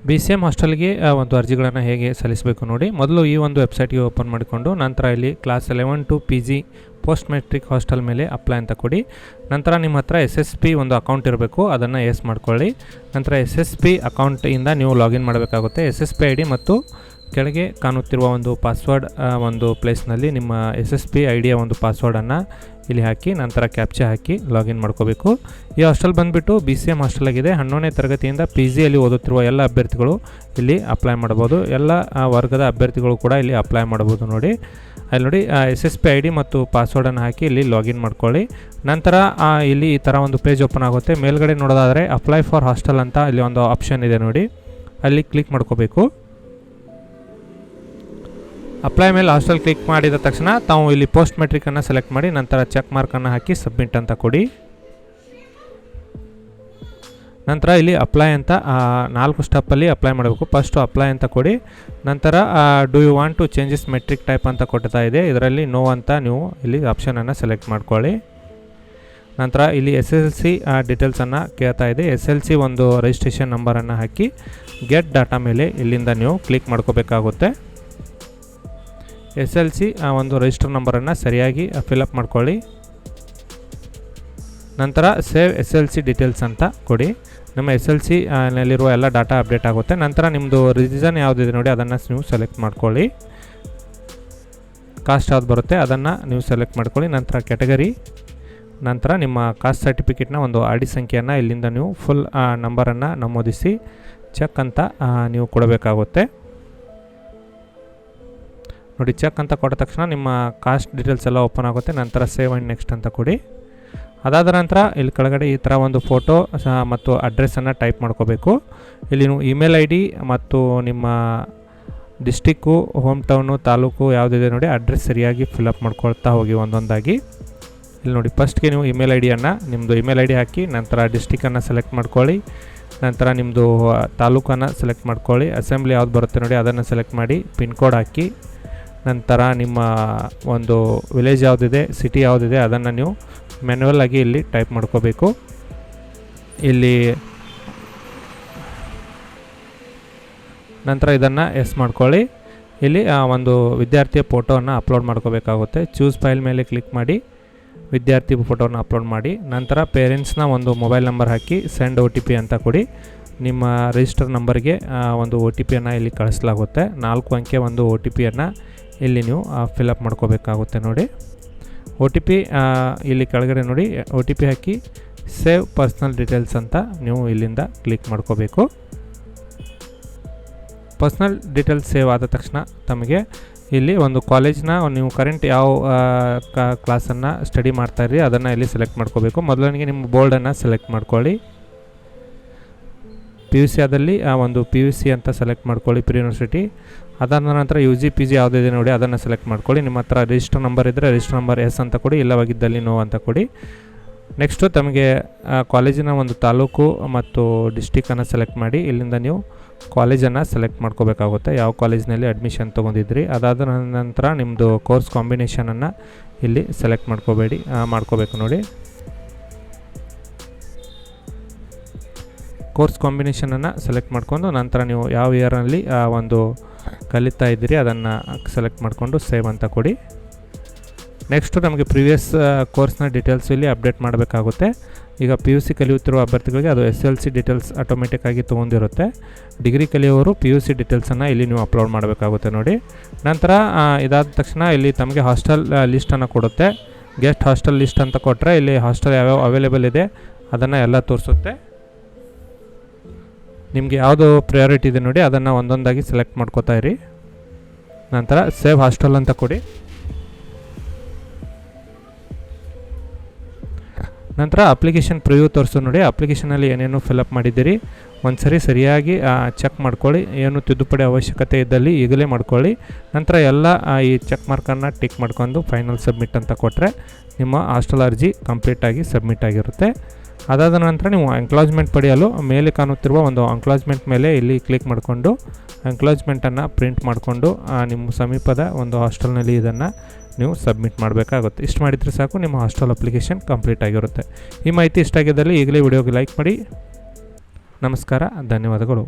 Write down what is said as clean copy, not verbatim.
BCM ಹಾಸ್ಟೆಲ್ಗೆ ಒಂದು ಅರ್ಜಿಗಳನ್ನು ಹೇಗೆ ಸಲ್ಲಿಸಬೇಕು ನೋಡಿ. ಮೊದಲು ಈ ಒಂದು ವೆಬ್ಸೈಟ್ಗೆ ಓಪನ್ ಮಾಡಿಕೊಂಡು ನಂತರ ಇಲ್ಲಿ class 11 to PG post matric hostel ಮೇಲೆ ಅಪ್ಲೈ ಅಂತ ಕೊಡಿ. ನಂತರ ನಿಮ್ಮ ಹತ್ರ SSP ಒಂದು ಅಕೌಂಟ್ ಇರಬೇಕು, ಅದನ್ನು ಎಸ್ ಮಾಡ್ಕೊಳ್ಳಿ. ನಂತರ SSP ಅಕೌಂಟಿಂದ ನೀವು ಲಾಗಿನ್ ಮಾಡಬೇಕಾಗುತ್ತೆ. SSP ID ಮತ್ತು ಕೆಳಗೆ ಕಾಣುತ್ತಿರುವ ಒಂದು ಪಾಸ್ವರ್ಡ್ ಒಂದು ಪ್ಲೇಸ್ನಲ್ಲಿ ನಿಮ್ಮ SSP IDಯ ಒಂದು ಪಾಸ್ವರ್ಡನ್ನು ಇಲ್ಲಿ ಹಾಕಿ ನಂತರ ಕ್ಯಾಪ್ಚಾ ಹಾಕಿ ಲಾಗಿನ್ ಮಾಡ್ಕೋಬೇಕು. ಈ ಹಾಸ್ಟೆಲ್ ಬಂದುಬಿಟ್ಟು BCM ಹಾಸ್ಟೆಲ್ ಆಗಿದೆ. 11ನೇ ತರಗತಿಯಿಂದ PGಯಲ್ಲಿ ಓದುತ್ತಿರುವ ಎಲ್ಲ ಅಭ್ಯರ್ಥಿಗಳು ಇಲ್ಲಿ ಅಪ್ಲೈ ಮಾಡ್ಬೋದು. ಎಲ್ಲ ವರ್ಗದ ಅಭ್ಯರ್ಥಿಗಳು ಕೂಡ ಇಲ್ಲಿ ಅಪ್ಲೈ ಮಾಡ್ಬೋದು. ನೋಡಿ ಅಲ್ಲಿ ನೋಡಿ SSP ID ಮತ್ತು ಪಾಸ್ವರ್ಡನ್ನು ಹಾಕಿ ಇಲ್ಲಿ ಲಾಗಿನ್ ಮಾಡ್ಕೊಳ್ಳಿ. ನಂತರ ಇಲ್ಲಿ ಈ ಥರ ಒಂದು ಪೇಜ್ ಓಪನ್ ಆಗುತ್ತೆ. ಮೇಲ್ಗಡೆ ನೋಡೋದಾದರೆ ಅಪ್ಲೈ ಫಾರ್ ಹಾಸ್ಟೆಲ್ ಅಂತ ಇಲ್ಲಿ ಒಂದು ಆಪ್ಷನ್ ಇದೆ ನೋಡಿ, ಅಲ್ಲಿ ಕ್ಲಿಕ್ ಮಾಡ್ಕೋಬೇಕು. ಅಪ್ಲೈ ಮೇಲೆ ಹಾಸ್ಟೆಲ್ ಕ್ಲಿಕ್ ಮಾಡಿದ ತಕ್ಷಣ ತಾವು ಇಲ್ಲಿ ಪೋಸ್ಟ್ ಮೆಟ್ರಿಕನ್ನು ಸೆಲೆಕ್ಟ್ ಮಾಡಿ ನಂತರ ಚೆಕ್ ಮಾರ್ಕನ್ನು ಹಾಕಿ ಸಬ್ಮಿಟ್ ಅಂತ ಕೊಡಿ. ನಂತರ ಇಲ್ಲಿ ಅಪ್ಲೈ ಅಂತ 4 ಸ್ಟೆಪ್ಪಲ್ಲಿ ಅಪ್ಲೈ ಮಾಡಬೇಕು. ಫಸ್ಟು ಅಪ್ಲೈ ಅಂತ ಕೊಡಿ. ನಂತರ do you want to changes matric type ಅಂತ ಕೊಡ್ತಾ ಇದೆ, ಇದರಲ್ಲಿ ನೋ ಅಂತ ನೀವು ಇಲ್ಲಿ ಆಪ್ಷನನ್ನು ಸೆಲೆಕ್ಟ್ ಮಾಡ್ಕೊಳ್ಳಿ. ನಂತರ ಇಲ್ಲಿ SSLC ಡೀಟೇಲ್ಸನ್ನು ಕೇಳ್ತಾ ಇದೆ. SSLC ಒಂದು ರಿಜಿಸ್ಟ್ರೇಷನ್ ನಂಬರನ್ನು ಹಾಕಿ ಗೆಟ್ ಡಾಟಾ ಮೇಲೆ ಇಲ್ಲಿಂದ ನೀವು ಕ್ಲಿಕ್ ಮಾಡ್ಕೋಬೇಕಾಗುತ್ತೆ. SSLC ಒಂದು ರಿಜಿಸ್ಟರ್ ನಂಬರನ್ನು ಸರಿಯಾಗಿ ಫಿಲಪ್ ಮಾಡ್ಕೊಳ್ಳಿ. ನಂತರ ಸೇವ್ SSLC ಡೀಟೇಲ್ಸ್ ಅಂತ ಕೊಡಿ. ನಿಮ್ಮ SSLC ನಲ್ಲಿರುವ ಎಲ್ಲ ಡಾಟಾ ಅಪ್ಡೇಟ್ ಆಗುತ್ತೆ. ನಂತರ ನಿಮ್ಮದು ರೀಸನ್ ಯಾವುದಿದೆ ನೋಡಿ ಅದನ್ನು ನೀವು ಸೆಲೆಕ್ಟ್ ಮಾಡ್ಕೊಳ್ಳಿ. ಕಾಸ್ಟ್ ಯಾವ್ದು ಬರುತ್ತೆ ಅದನ್ನು ನೀವು ಸೆಲೆಕ್ಟ್ ಮಾಡ್ಕೊಳ್ಳಿ. ನಂತರ ಕ್ಯಾಟಗರಿ, ನಂತರ ನಿಮ್ಮ ಕಾಸ್ಟ್ ಸರ್ಟಿಫಿಕೇಟ್ನ ಒಂದು ID ಸಂಖ್ಯೆಯನ್ನು ಇಲ್ಲಿಂದ ನೀವು ಫುಲ್ ನಂಬರನ್ನು ನಮೂದಿಸಿ ಚೆಕ್ ಅಂತ ನೀವು ಕೊಡಬೇಕಾಗುತ್ತೆ. ನೋಡಿ ಚೆಕ್ ಅಂತ ಕೊಟ್ಟ ತಕ್ಷಣ ನಿಮ್ಮ ಕಾಸ್ಟ್ ಡೀಟೇಲ್ಸ್ ಎಲ್ಲ ಓಪನ್ ಆಗುತ್ತೆ. ನಂತರ ಸೇವ್ ಆ್ಯಂಡ್ ನೆಕ್ಸ್ಟ್ ಅಂತ ಕೊಡಿ. ಅದಾದ ನಂತರ ಇಲ್ಲಿ ಕೆಳಗಡೆ ಈ ಥರ ಒಂದು ಫೋಟೋ ಮತ್ತು ಅಡ್ರೆಸ್ಸನ್ನು ಟೈಪ್ ಮಾಡ್ಕೋಬೇಕು. ಇಲ್ಲಿ ನೀವು ಇಮೇಲ್ ID ಮತ್ತು ನಿಮ್ಮ ಡಿಸ್ಟಿಕ್ಕು, ಹೋಮ್ ಟೌನು, ತಾಲೂಕು ಯಾವುದಿದೆ ನೋಡಿ ಅಡ್ರೆಸ್ ಸರಿಯಾಗಿ ಫಿಲಪ್ ಮಾಡ್ಕೊಳ್ತಾ ಹೋಗಿ ಒಂದೊಂದಾಗಿ. ಇಲ್ಲಿ ನೋಡಿ ಫಸ್ಟ್ಗೆ ನೀವು ಇಮೇಲ್ ಐಡಿಯನ್ನು ನಿಮ್ಮದು ಇಮೇಲ್ ID ಹಾಕಿ ನಂತರ ಡಿಸ್ಟಿಕನ್ನು ಸೆಲೆಕ್ಟ್ ಮಾಡ್ಕೊಳ್ಳಿ. ನಂತರ ನಿಮ್ಮದು ತಾಲೂಕನ್ನು ಸೆಲೆಕ್ಟ್ ಮಾಡ್ಕೊಳ್ಳಿ. ಅಸೆಂಬ್ಲಿ ಯಾವ್ದು ಬರುತ್ತೆ ನೋಡಿ ಅದನ್ನು ಸೆಲೆಕ್ಟ್ ಮಾಡಿ ಪಿನ್ ಕೋಡ್ ಹಾಕಿ ನಂತರ ನಿಮ್ಮ ಒಂದು ವಿಲೇಜ್ ಯಾವುದಿದೆ, ಸಿಟಿ ಯಾವುದಿದೆ ಅದನ್ನು ನೀವು ಮ್ಯಾನ್ಯುವಲ್ ಆಗಿ ಇಲ್ಲಿ ಟೈಪ್ ಮಾಡ್ಕೋಬೇಕು. ಇಲ್ಲಿ ನಂತರ ಇದನ್ನು ಎಸ್ ಮಾಡ್ಕೊಳ್ಳಿ. ಇಲ್ಲಿ ಒಂದು ವಿದ್ಯಾರ್ಥಿಯ ಫೋಟೋವನ್ನು ಅಪ್ಲೋಡ್ ಮಾಡ್ಕೋಬೇಕಾಗುತ್ತೆ. ಚೂಸ್ ಫೈಲ್ ಮೇಲೆ ಕ್ಲಿಕ್ ಮಾಡಿ ವಿದ್ಯಾರ್ಥಿ ಫೋಟೋವನ್ನು ಅಪ್ಲೋಡ್ ಮಾಡಿ. ನಂತರ ಪೇರೆಂಟ್ಸ್ನ ಒಂದು ಮೊಬೈಲ್ ನಂಬರ್ ಹಾಕಿ ಸೆಂಡ್ OTP ಅಂತ ಕೊಡಿ. ನಿಮ್ಮ ರಿಜಿಸ್ಟರ್ ನಂಬರ್ಗೆ ಒಂದು OTPಯನ್ನು ಇಲ್ಲಿ ಕಳಿಸಲಾಗುತ್ತೆ. 4 ಅಂಕೆ ಒಂದು OTPಯನ್ನು ಇಲ್ಲಿ ನೀವು ಫಿಲಪ್ ಮಾಡ್ಕೋಬೇಕಾಗುತ್ತೆ. ನೋಡಿ OTP ಇಲ್ಲಿ ಕೆಳಗಡೆ ನೋಡಿ OTP ಹಾಕಿ ಸೇವ್ ಪರ್ಸ್ನಲ್ ಡೀಟೇಲ್ಸ್ ಅಂತ ನೀವು ಇಲ್ಲಿಂದ ಕ್ಲಿಕ್ ಮಾಡ್ಕೋಬೇಕು. ಪರ್ಸ್ನಲ್ ಡೀಟೇಲ್ಸ್ ಸೇವ್ ಆದ ತಕ್ಷಣ ತಮಗೆ ಇಲ್ಲಿ ಒಂದು ಕಾಲೇಜ್ನ ನೀವು ಕರೆಂಟ್ ಯಾವ ಕ್ಲಾಸನ್ನು ಸ್ಟಡಿ ಮಾಡ್ತಾಯಿರಿ ಅದನ್ನು ಇಲ್ಲಿ ಸೆಲೆಕ್ಟ್ ಮಾಡ್ಕೋಬೇಕು. ಮೊದಲನಿಗೆ ನಿಮ್ಮ ಬೋರ್ಡನ್ನು ಸೆಲೆಕ್ಟ್ ಮಾಡ್ಕೊಳ್ಳಿ. PUC ಆದಲ್ಲಿ ಒಂದು PUC ಅಂತ ಸೆಲೆಕ್ಟ್ ಮಾಡ್ಕೊಳ್ಳಿ, ಪ್ರಿ ಯೂನಿವರ್ಸಿಟಿ. ಅದಾದ ನಂತರ UG PG ಯಾವುದಿದೆ ನೋಡಿ ಅದನ್ನು ಸೆಲೆಕ್ಟ್ ಮಾಡ್ಕೊಳ್ಳಿ. ನಿಮ್ಮ ಹತ್ರ ರಿಜಿಸ್ಟರ್ ನಂಬರ್ ಇದ್ದರೆ ರಿಜಿಸ್ಟರ್ ನಂಬರ್ ಎಸ್ ಅಂತ ಕೊಡಿ, ಇಲ್ಲವಾಗಿದ್ದಲ್ಲಿ ನೋ ಅಂತ ಕೊಡಿ. ನೆಕ್ಸ್ಟು ತಮಗೆ ಕಾಲೇಜಿನ ಒಂದು ತಾಲೂಕು ಮತ್ತು ಡಿಸ್ಟಿಕನ್ನು ಸೆಲೆಕ್ಟ್ ಮಾಡಿ ಇಲ್ಲಿಂದ ನೀವು ಕಾಲೇಜನ್ನು ಸೆಲೆಕ್ಟ್ ಮಾಡ್ಕೋಬೇಕಾಗುತ್ತೆ, ಯಾವ ಕಾಲೇಜಿನಲ್ಲಿ ಅಡ್ಮಿಷನ್ ತೊಗೊಂಡಿದ್ರಿ. ಅದಾದ ನಂತರ ನಿಮ್ಮದು ಕೋರ್ಸ್ ಕಾಂಬಿನೇಷನನ್ನು ಇಲ್ಲಿ ಸೆಲೆಕ್ಟ್ ಮಾಡ್ಕೋಬೇಕು ನೋಡಿ. ಕೋರ್ಸ್ ಕಾಂಬಿನೇಷನನ್ನು ಸೆಲೆಕ್ಟ್ ಮಾಡ್ಕೊಂಡು ನಂತರ ನೀವು ಯಾವ ಇಯರಲ್ಲಿ ಒಂದು ಕಲಿತಾ ಇದ್ದೀರಿ ಅದನ್ನು ಸೆಲೆಕ್ಟ್ ಮಾಡಿಕೊಂಡು ಸೇವ್ ಅಂತ ಕೊಡಿ. ನೆಕ್ಸ್ಟು ನಮಗೆ ಪ್ರೀವಿಯಸ್ ಕೋರ್ಸ್ನ ಡೀಟೇಲ್ಸು ಇಲ್ಲಿ ಅಪ್ಡೇಟ್ ಮಾಡಬೇಕಾಗುತ್ತೆ. ಈಗ PUC ಕಲಿಯುತ್ತಿರುವ ಅಭ್ಯರ್ಥಿಗಳಿಗೆ ಅದು SSLC ಡೀಟೇಲ್ಸ್ ಆಟೋಮೆಟಿಕ್ಕಾಗಿ ತೊಗೊಂಡಿರುತ್ತೆ. ಡಿಗ್ರಿ ಕಲಿಯೋರು PUC ಡೀಟೇಲ್ಸನ್ನು ಇಲ್ಲಿ ನೀವು ಅಪ್ಲೋಡ್ ಮಾಡಬೇಕಾಗುತ್ತೆ ನೋಡಿ. ನಂತರ ಇದಾದ ತಕ್ಷಣ ಇಲ್ಲಿ ತಮಗೆ ಹಾಸ್ಟೆಲ್ ಲಿಸ್ಟನ್ನು ಕೊಡುತ್ತೆ. ಗೆಸ್ಟ್ ಹಾಸ್ಟೆಲ್ ಲಿಸ್ಟ್ ಅಂತ ಕೊಟ್ಟರೆ ಇಲ್ಲಿ ಹಾಸ್ಟೆಲ್ ಯಾವ್ಯಾವ ಅವೈಲೇಬಲ್ ಇದೆ ಅದನ್ನು ಎಲ್ಲ ತೋರಿಸುತ್ತೆ. ನಿಮಗೆ ಯಾವುದು ಪ್ರಯಾರಿಟಿ ಇದೆ ನೋಡಿ ಅದನ್ನು ಒಂದೊಂದಾಗಿ ಸೆಲೆಕ್ಟ್ ಮಾಡ್ಕೋತಾ ಇರಿ. ನಂತರ ಸೇವ್ ಹಾಸ್ಟೆಲ್ ಅಂತ ಕೊಡಿ. ನಂತರ ಅಪ್ಲಿಕೇಶನ್ ಪ್ರಿವ್ಯೂ ತೋರಿಸು ನೋಡಿ. ಅಪ್ಲಿಕೇಶನಲ್ಲಿ ಏನೇನು ಫಿಲಪ್ ಮಾಡಿದ್ದೀರಿ ಒಂದು ಸರಿಯಾಗಿ ಚೆಕ್ ಮಾಡ್ಕೊಳ್ಳಿ. ಏನು ತಿದ್ದುಪಡಿ ಅವಶ್ಯಕತೆ ಇದ್ದಲ್ಲಿ ಈಗಲೇ ಮಾಡ್ಕೊಳ್ಳಿ. ನಂತರ ಎಲ್ಲ ಈ ಚೆಕ್ ಮಾರ್ಕನ್ನು ಟಿಕ್ ಮಾಡ್ಕೊಂಡು ಫೈನಲ್ ಸಬ್ಮಿಟ್ ಅಂತ ಕೊಟ್ಟರೆ ನಿಮ್ಮ ಹಾಸ್ಟೆಲ್ ಅರ್ಜಿ ಕಂಪ್ಲೀಟಾಗಿ ಸಬ್ಮಿಟ್ ಆಗಿರುತ್ತೆ. ಅದಾದ ನಂತರ ನೀವು ಎಂಕ್ಲಾಜ್ಮೆಂಟ್ ಪಡೆಯಲು ಮೇಲೆ ಕಾಣುತ್ತಿರುವ ಒಂದು ಎಂಕ್ಲಾಜ್ಮೆಂಟ್ ಮೇಲೆ ಇಲ್ಲಿ ಕ್ಲಿಕ್ ಮಾಡಿಕೊಂಡು ಎಂಕ್ಲಾಜ್ಮೆಂಟನ್ನು ಪ್ರಿಂಟ್ ಮಾಡಿಕೊಂಡು ನಿಮ್ಮ ಸಮೀಪದ ಒಂದು ಹಾಸ್ಟೆಲ್ನಲ್ಲಿ ಇದನ್ನು ನೀವು ಸಬ್ಮಿಟ್ ಮಾಡಬೇಕಾಗುತ್ತೆ. ಇಷ್ಟು ಮಾಡಿದರೆ ಸಾಕು, ನಿಮ್ಮ ಹಾಸ್ಟೆಲ್ ಅಪ್ಲಿಕೇಶನ್ ಕಂಪ್ಲೀಟ್ ಆಗಿರುತ್ತೆ. ಈ ಮಾಹಿತಿ ಇಷ್ಟ ಆಗಿದ್ದಲ್ಲಿ ಈಗಲೇ ವಿಡಿಯೋಗೆ ಲೈಕ್ ಮಾಡಿ. ನಮಸ್ಕಾರ, ಧನ್ಯವಾದಗಳು.